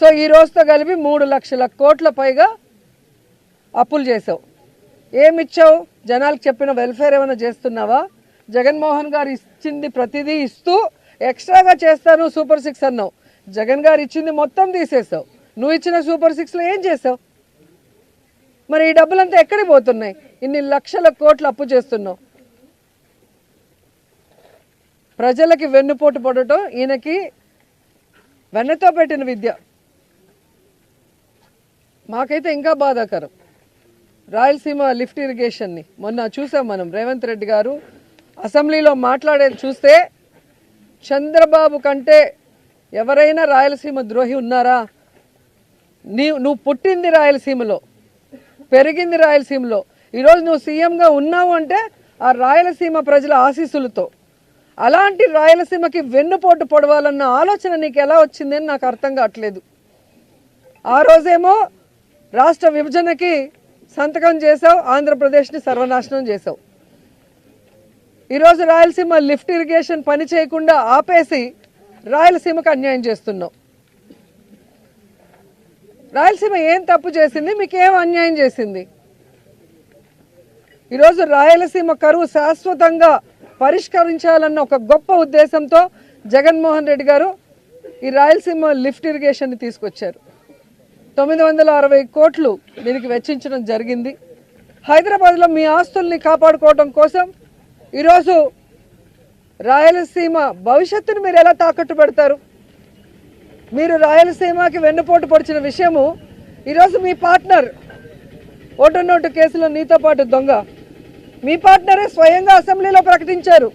So ఈ రోజుతో కలిపి 3 లక్షల కోట్ల పైగా అప్పులు చేసావు. ఏమిచ్చావు? జనాలకు చెప్పిన వెల్ఫేర్ ఏమైనా చేస్తున్నావా? జగన్మోహన్ గారు ఇచ్చింది ప్రతిదీ ఇస్తూ ఎక్స్ట్రాగా చేస్తాను సూపర్ 6 అన్నావు. జగన్ గారు ఇచ్చింది మొత్తం తీసేసావు. నువ్వు ఇచ్చిన సూపర్ 6లో ఏం చేసావు? మరి ఈ డబ్బులంతా ఎక్కడికి పోతున్నాయి? ఇన్ని లక్షల కోట్లు అప్పు చేస్తున్నావు. ప్రజలకి వెన్నుపోటు పడటం ఈయనకి వెన్నతో పెట్టిన విద్య. మాకైతే ఇంకా బాధాకరం. రాయలసీమ లిఫ్ట్ ఇరిగేషన్ని మొన్న చూసాం మనం. రేవంత్ రెడ్డి గారు అసెంబ్లీలో మాట్లాడేది చూస్తే చంద్రబాబు కంటే ఎవరైనా రాయలసీమ ద్రోహి ఉన్నారా? నువ్వు పుట్టింది రాయలసీమలో, పెరిగింది రాయలసీమలో. ఈరోజు నువ్వు సీఎంగా ఉన్నావు అంటే ఆ రాయలసీమ ప్రజల ఆశీస్సులతో. అలాంటి రాయలసీమకి వెన్నుపోటు పొడవాలన్న ఆలోచన నీకు ఎలా వచ్చిందని నాకు అర్థం కావట్లేదు. ఆ రోజేమో రాష్ట్ర విభజనకి సంతకం చేసావు, ఆంధ్రప్రదేశ్ని సర్వనాశనం చేసావు. ఈరోజు రాయలసీమ లిఫ్ట్ ఇరిగేషన్ పని చేయకుండా ఆపేసి రాయలసీమకు అన్యాయం చేస్తున్నావు. రాయలసీమ ఏం తప్పు చేసింది? మీకేం అన్యాయం చేసింది? ఈరోజు రాయలసీమ కరువు శాశ్వతంగా పరిష్కరించాలన్న ఒక గొప్ప ఉద్దేశంతో జగన్మోహన్ రెడ్డి గారు ఈ రాయలసీమ లిఫ్ట్ ఇరిగేషన్ని తీసుకొచ్చారు. 960 కోట్లు దీనికి వెచ్చించడం జరిగింది. హైదరాబాద్లో మీ ఆస్తుల్ని కాపాడుకోవడం కోసం ఈరోజు రాయలసీమ భవిష్యత్తును మీరు ఎలా తాకట్టు పెడతారు? మీరు రాయలసీమకి వెన్నుపోటు పొడిచిన విషయము ఈరోజు మీ పార్ట్నర్ ఓటు నోటు కేసులో నీతో పాటు దొంగ మీ పార్ట్నరే స్వయంగా అసెంబ్లీలో ప్రకటించారు.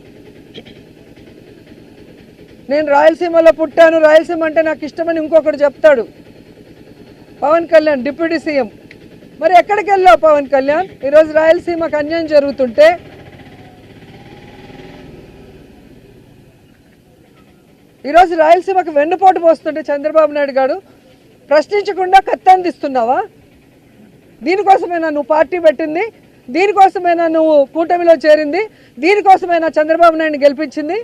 నేను రాయలసీమలో పుట్టాను, రాయలసీమ అంటే నాకు ఇష్టమని ఇంకొకటి చెప్తాడు. Pawan Kalyan deputy CM. మరి ఎక్కడికి వెళ్ళావు పవన్ కళ్యాణ్? ఈరోజు రాయలసీమకు అన్యాయం జరుగుతుంటే, ఈరోజు రాయలసీమకు వెన్నుపోటు పోస్తుంటే చంద్రబాబు నాయుడు గారు ప్రశ్నించకుండా కత్తందిస్తున్నావా? దీనికోసమేనా నువ్వు పార్టీ పెట్టింది? దీనికోసమేనా నువ్వు కూటమిలో చేరింది? దీనికోసమేనా చంద్రబాబు నాయుడిని గెలిపించింది?